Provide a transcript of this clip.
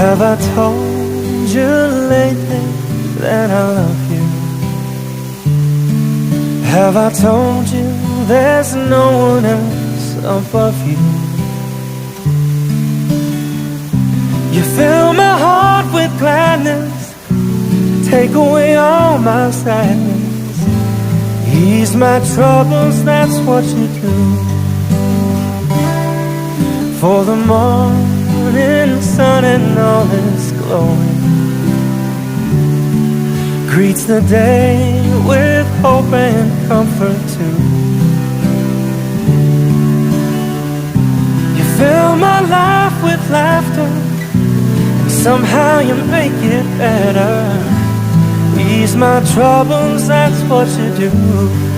Have I told you lately that I love you? Have I told you there's no one else above you? You fill my heart with gladness, take away all my sadness, ease my troubles, that's what you do. For the morning sun and all is glowing greets the day with hope and comfort too. You fill my life with laughter, and somehow you make it better. Ease my troubles, that's what you do.